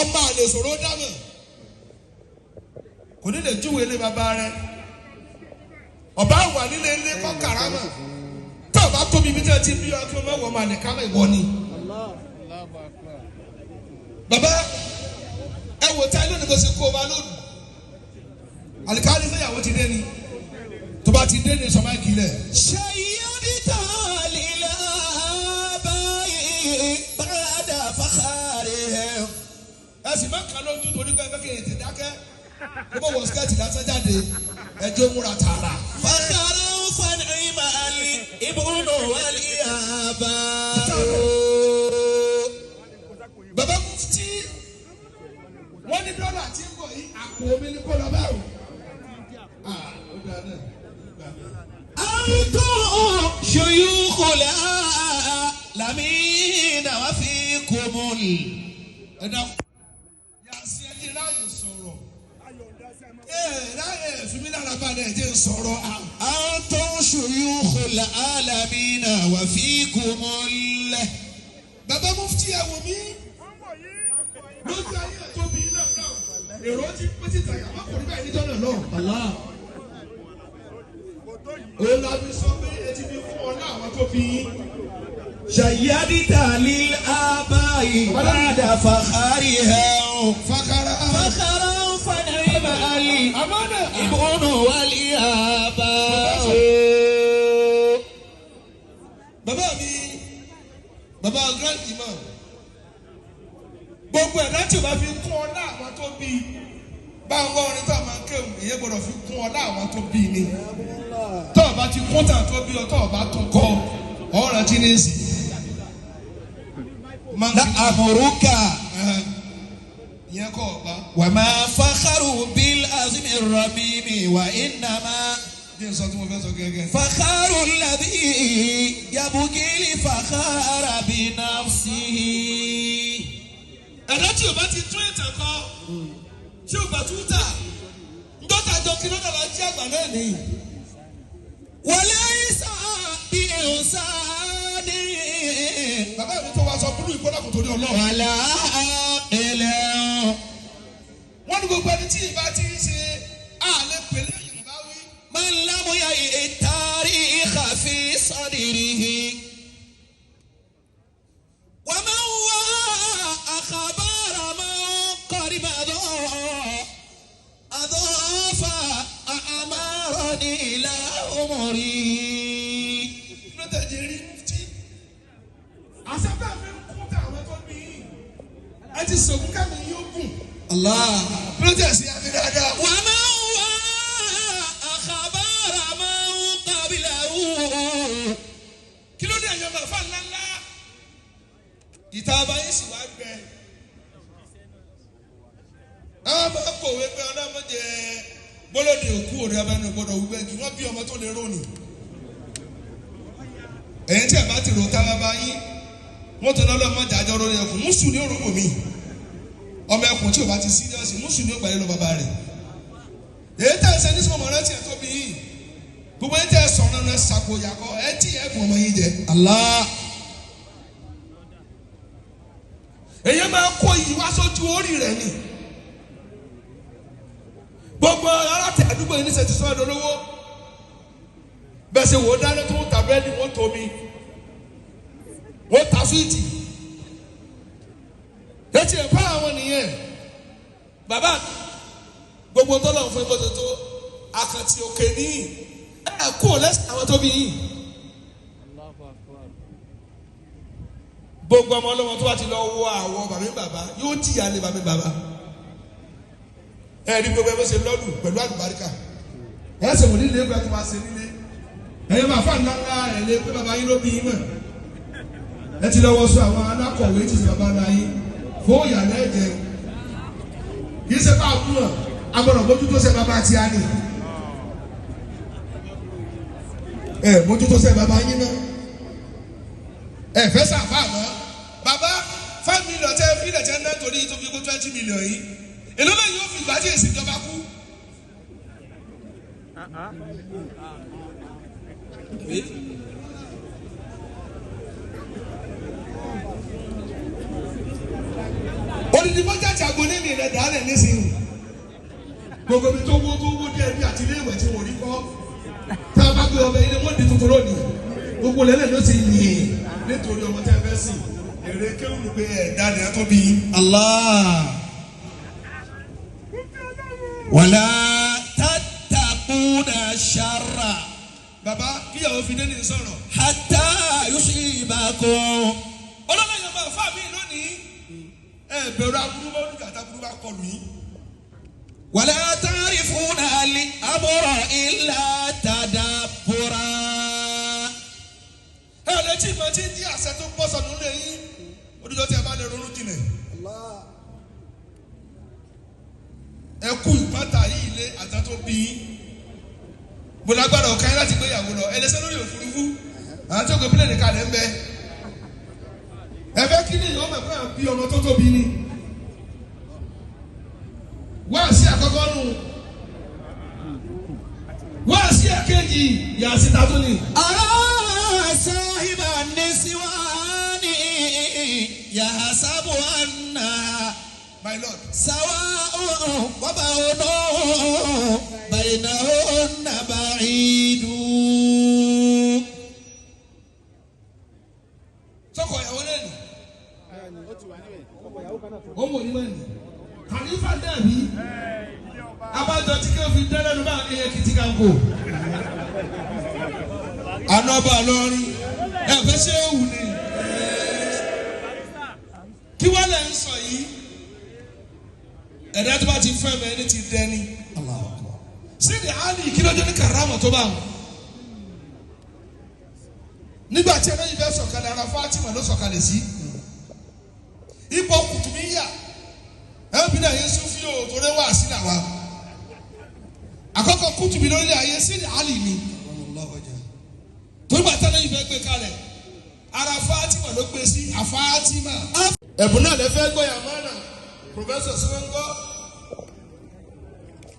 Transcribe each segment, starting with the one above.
ọba àlè sọ̀rọ̀ dámọ̀ kò ní lè júwe ilé bàbá rẹ̀ ọba wà nílé ilé kọ́ karama tó o bá tóbi bí tẹ́ ti bí ọ kí o má wọ ọmọ àlè kámẹ́ ìwọ ni. bàbá ẹ wò tá lónìí kò sí kó o bá lónìí àlìkárí sẹ́yàwó ti dé ni tó bá ti dé ni sọ máa kì í lẹ̀. شيدت للآباء بعد فخارهم. ẹ sì máa kà lójú torí pé ẹgbẹ́ kìí ti dákẹ́ kó bọ́ wọ skẹ́ẹ̀tì lásán jáde ẹjọ́ múra tààrà. فخروا فنعم الابن والآباء. bàbá mufti wọ́n ní dọ́là tí ń bọ̀ yìí àpò omi ní kó lọ báwò. أنتم شيوخ العالمين وفيكم ẹ̀dá yàtí ẹni láyè sọ̀rọ̀ láyè fúnmi lára balẹ̀ ẹ̀jẹ̀ sọ̀rọ̀. أنتم شيوخ العالمين وفيكم bàbá mufti ẹ wò mí lójú ayé tóbi náà èrò ti pé títà yàrá kò ní báyìí níjọ́ náà náà. òun la fi sọ pé etí fi fún ọ náà àwọn tó fi yín. شيدت للآباء بعد فخارهم. fakara فخروا فنعم الابن والآباء. bàbá mi bàbá grand imam gbogbo ẹ̀dá tí o bá fi kún ọ náà àwọn tó bí báwọn orin tó a máa kéwù èyí gbọ́dọ̀ fi kún ọ náà àwọn tó bí ni tó o bá ti kún tàn tó bí ọ tó o bá tún kọ ọ̀rọ̀ tí ní sí. لأمرك ìyẹn kọ ọba. وما فخروا بالعزم الرميم وإنما bí n sọ tí mo fẹ́ sọ gẹ́gẹ́. فخر الذي يبغي الفخار بنفسه. ẹ̀dá tí o bá ti tún ìtàn kọ tí o bá tún tà ńdọ́ta jọ kí ló dàgbà jí àgbà náà nìyí. وليس بإنسان bàbá mi tó wá sọ búrú ìkọ́lá kò torí ọlọ́run. ولا عاقل wọ́n ní gbogbo ẹni tí ìbá ti ń ṣe àlẹ́ pẹ̀lẹ́ yorùbá wí. من لم يعي التاريخ في صدره ومن وعى أخبار من قرب أضاف أعمارني إلى عمري. ló tẹ̀jẹ̀ rí mufti. àṣàbà mi ń kún tá àwọn tó bí yín. ẹ ti sọ̀kún kámi yóò gùn. الله. ló tẹ̀ sí àfi dáadáa. ومن وعى أخبار من قبله. kí ló dé ẹ̀yọ́ màfà ńláńlá. ìta abayín sì wá gbẹ. àwọn máa kọ̀wé pé ọlọ́mọdé gbọ́lódé òkú òde abẹ́nu gbọ́dọ̀ wípé kí wọ́n bí ọmọ tó lè rónì. ẹ̀yin tí ẹ̀ bá ti rò tá a bá yín wọ́n tó lọ́lọ́mọdé àjọ lórí ẹkùn mùsùn ní òrùkù mi ọmọ ẹkùn tí o bá ti síríọ̀sì mùsùn ní ògbà yẹn lọ bàbá rẹ̀. èyí tẹ̀ ẹ́ sẹ́ni sọ́mọ rẹ̀ tiẹ̀ tó bí yín gbogbo ẹ̀ tẹ̀ ẹ́ sọ̀rọ̀ náà ṣàkóyàkọ́ ẹ̀ tí ẹ̀ kún ọmọ yín jẹ. الله. èyí máa kó yìí wá sójú orí rẹ̀ ni. gbogbo aláàtẹ àdúgbò yìí ní sẹ́tì sọ́ọ́dọ̀ lówó bẹ́ẹ̀ ṣe wò ó dáná tó ń ta búrẹ́dì wọ́n tó mi wọ́n ta súwìtì létí ẹ̀kọ́ àwọn nìyẹn bàbá gbogbo tọ́lọ̀ fún ẹgbẹ́ tó tó àkàntì òkè níyì ẹ̀ kú lẹ́sìn àwọn tó bí yìí gbogbo ọmọ ọlọ́mọ tó bá ti lọ wọ àwọ̀ bàbá yóò jìyà lé bàbá. ẹ̀rí gbogbo ẹ̀ bó ṣe lọ́dún pẹ̀lú àlùbáríkà ẹ̀ ṣe wò nílé ẹgbẹ́ tó máa ṣe nílé ẹ̀yẹ́ máa fà ńláńlá ẹ̀ lé pé bàbá yín ló bí yín mọ̀ ẹ ti lọ́wọ́ sọ àwọn alákọ̀wé tí ṣe bàbá náà yín fún ìyàlẹ́ ẹ̀jẹ̀ kì í ṣe bá a kú hàn agbọ̀dọ̀ mójútó ṣe bàbá tí a nì mójútó ṣe bàbá yín náà fẹ́ sàfà mọ́ bàbá 5 million tẹ́ fílẹ̀ tẹ́ náà torí tó fi kó 20 million yìí èló náà yóò fi gbàdí èsì ìjọba kú. Odidi bọ́jà tí agbolé mi rẹ̀ dálẹ̀ nísìnyí. Gbogbo mi tó wó díẹ̀ bí àti ilé ìwẹ̀ tí wọ́n rí kọ́. Tá a bá gbé ọbẹ̀ ilé wọ́n di tuntun lónìí. Gbogbo lẹ́lẹ̀ ló ti yìn nítorí ọmọ tẹ́ fẹ́ sìn. Èrè kéwù ni pé ẹ̀dá ni ẹ tó bí. Allah. Wala tattaquna sharra. Bàbá kíyàwó fi dé ní sọ̀rọ̀. Hatta yusibakum. Ọlọ́run yẹn máa fà mí lónìí. Ẹ bẹ̀rù aburú bá oníkà tá aburú bá kọlù yín. Wala ta'rifuna al-amra illa tadabbura. Ẹ lè tí ìmọ̀ tí ń di àṣẹ tó pọ̀ sọ̀nù lé yín. Odújọ́ tí ẹ bá lè ronú jinlẹ̀. Ẹ kú ìpátá yìí lé àtà tó bí yín. Mo lágbára ọ̀kan yín láti gbéyàwó lọ. Ẹ lè ṣe lórí òfurufú. Àwọn tí ó gbé pílẹ̀ nìkan lẹ́ ń bẹ. Ẹ fẹ́ kí ni ìyọ́mọ̀ pé à ń bí ọmọ tó tóbi ni. Wá sí àkọ́kọ́ nù. Wá sí àkejì yà sí tatú ni. Ara sahiba niswani yahasabu anna. My Lord. Sawa'un wa ba'dun bainahunna ba'idun. Sọ́kọ̀ ìyàwó lẹ́nu. Ó mọ̀ ní wẹ́nu. Kàlífà dàbí. Abájọ tí kí o fi dẹ́rẹ́ ló bá ní Èkìtì kanko. Anọ́bà lọ́rin. Ẹ̀fẹ́ ṣé ewu ni. Kí wọ́n lè ń sọ yìí? Ẹ̀dá tó bá ti fẹ́ mẹ́ ní ti dẹ́ni. Sídi Ali Ikilo ní karama tó bá wọn. Nígbà tí ẹ̀rọ yìí fẹ́ sọ̀kalẹ̀ ara Fatima ló sọ̀kalẹ̀ sí. Ipò kùtùmíyà. Ẹ̀bí náà yẹn sún fíò torí wà sí làwa. Àkọ́kọ́ kùtùmí lórí ayé Sídi Ali ni. Torí bàtà náà yìí fẹ́ gbé kalẹ̀. Ara Fatima ló gbé sí àFátímà. Ẹ̀bùn náà lè fẹ́ gbọ́ yàmánà. Professor Simengo.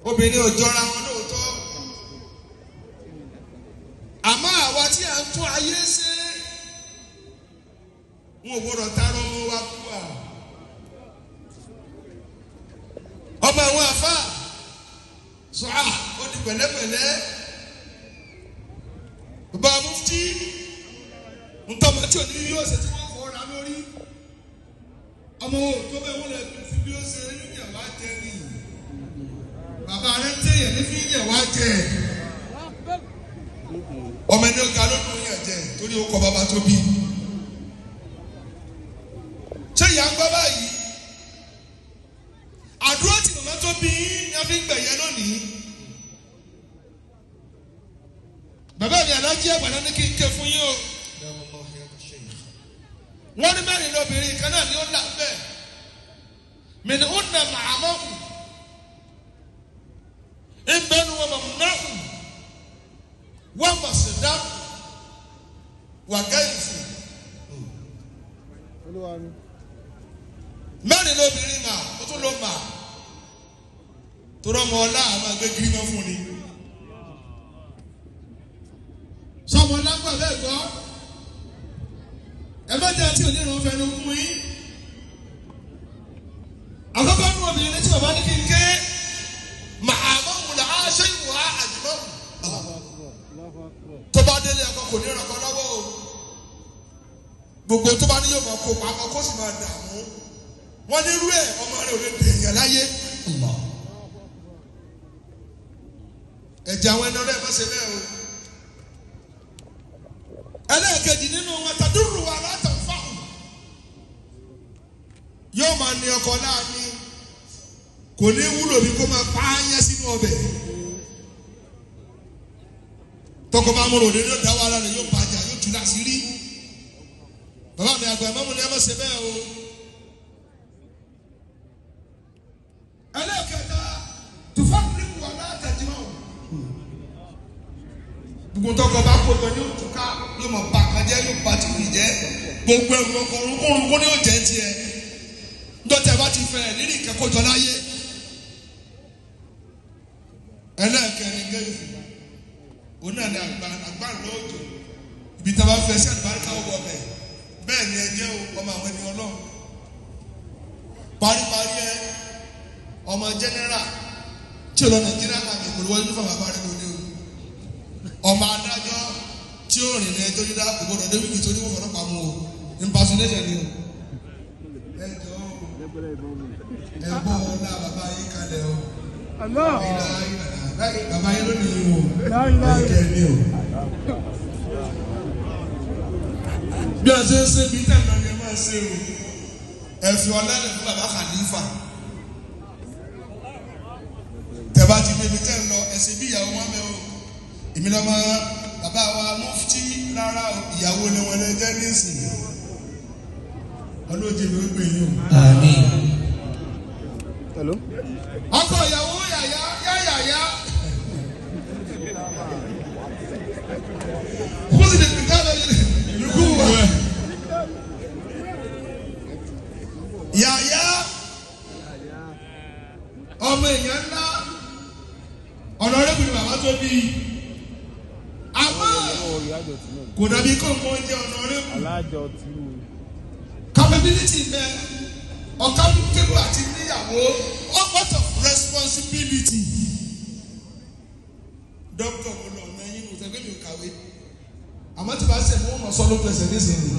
Obìnrin ò jọra wọn lóòótọ́. Àmọ́ àwa tí a ń tún ayé ṣe wọn ò gbọdọ̀ tààrọ̀ ọmọ wa kú wa. Ọmọ àwọn àfa sọ́à ó di pẹ̀lẹ́pẹ̀lẹ́. Bàbá Mufty ntọ́mọ tí ò ní yóò ṣe tí wọ́n fọ́ ra lórí. Ọmọ tó bẹ́ẹ̀ wọ́n lè fi bí ó ṣe ní ìyàwó àjẹ ni. Bàbá rẹ̀ ń tẹ̀yẹ̀ ní fi ìyàwó àjẹ. Ọmọ ẹni ọ̀gá ló dùn yàn jẹ torí ó kọ bàbá tó bí. Ṣé ìyá ń gbọ́ báyìí? Àdúrà tí màmá tó bí ní a fi ń gbẹ̀yẹ lónìí. Bàbá mi àdájí àgbàdo ní kí n ké fún yín o. Wọ́n ní mẹ́rin lóbìnrin kan náà ni ó là bẹ́ẹ̀. Mìíní ó nà màmá kù. Ìbẹ́nu wọn mọ̀ náà kù. Wọ́n mọ̀ sí dá. Wà gáyìí fún. Mẹ́rin lóbìnrin mà ó tún ló mà. Torọ́ ọmọ ọlá àwọn àgbẹ̀ kiri mọ́ fún ni. Sọmọ lágbà bẹ́ẹ̀ gbọ́. Ẹ má jẹ́ àti onírun fẹnu fún yín. Àkọ́kọ́ nù obìnrin tí bàbá ní kí n ké. Màá mọ̀ wùdà á ṣe ìwà àjùmọ̀. Tó bá délé ẹ̀kọ́ kò ní ìrànkan lọ́wọ́ o. Gbogbo tó bá ní yóò máa kó pamọ́ kó sì máa dààmú. Wọ́n ní irú ẹ̀ ọmọ rẹ̀ ò lè dèèyàn láyé. Ẹ̀jẹ̀ àwọn ẹni ọ̀rẹ́ ẹ̀ má ṣe bẹ́ẹ̀ o. Ẹlẹ́ẹ̀kejì nínú wọn tàdúrù wa látàfáàmù. Yóò máa ní ọkọ láàánú. Kò ní wúlò bí kó máa pa áyán sínú ọbẹ̀. Tọkọ bá mú ròdè yóò dá wàhálà rẹ̀ yóò bàjá yóò tún láṣìírí. Bàbá mi àgbà ìmọ̀mù ni ẹ má ṣe bẹ́ẹ̀ o. Ẹlẹ́ẹ̀kẹta tùfáàmù wà látàjìmọ̀. Gbogbo tọkọ bá kó jọ ní òtúká yóò mọ̀ bá kan jẹ́ yóò bá ti rìn jẹ́. Gbogbo ẹ̀rù ọkùnrin kó ní yóò jẹ́ tiẹ̀. Dọ́tẹ̀ bá ti fẹ́ nínú ìkẹ́kọ̀ọ́jọ láyé. Ẹlẹ́ẹ̀kẹrin gẹ́gẹ́ òun náà ni àgbà lóòjò. Ibi tí a bá fẹ́ sí àlùbáríkà wọ̀ bẹ̀. Bẹ́ẹ̀ ni ẹ jẹ́ ọmọ àwọn ẹni Ọlọ́run. paríparí ẹ ọmọ general tí ó lọ Nàìjíríà kàmì kò lówó uniform bàbá rẹ lóde o ọmọ adájọ́ tí ó rìn lẹ́yìn tó dídá kò gbọdọ̀ dé wíkì tó ní wọ́n fọ́nà pamọ́ o impersonation ni o ẹ̀bọ́ ọ̀la bàbá yín kalẹ̀ o bàbá yín lónìí o ẹ̀kẹ́ ni o bí a ṣe ń ṣe bí tẹ̀ lọ́ọ́ ni ẹ máa ṣe o ẹ̀fì ọ̀lẹ́lẹ̀ fún bàbá Khalifa tẹ̀bá ti débi tẹ̀ lọ ẹ̀sìn bí ìyàwó wọn mẹ́ o èmi lọ́mọ bàbá wa Mufty rárá ìyàwó ni wọn lè jẹ́ nísìnyí ọlọ́jì ló ń gbé yín o. Àmín. Hello. ọkọ ìyàwó yàyà kó sì lè pìtà lọ lùkú wà. Yàyà ọmọ èèyàn ńlá ọ̀nà rẹ̀ kùnú bàbá tó bí àmọ́ kò dàbí kó mọ jẹ́ ọ̀nà rẹ̀ kù. Capability bẹ accountable àti níyàwó what of responsibility. Doctor mo lọ ọ̀nà ẹyin kò tẹ́gbẹ́ mi ò kàwé àmọ́ tí bá ṣe mú wọn sọ ló pẹ̀sẹ̀ nísìnyí.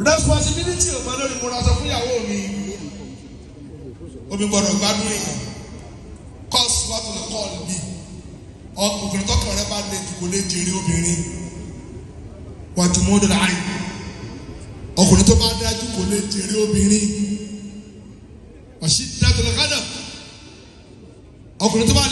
Responsibility ò máa lórí mo ra sọ fún ìyàwó mi omi gbọ́dọ̀ gbádùn èèyàn cause what to call me ọkùnrin tọkàn rẹ bá lè dìbò lè jèrè obìnrin wàtúmọdé láàyè ọkùnrin tó bá dájú kò lè jèrè obìnrin ọ̀sí dájú lọ́kàdà ọkùnrin tó bá.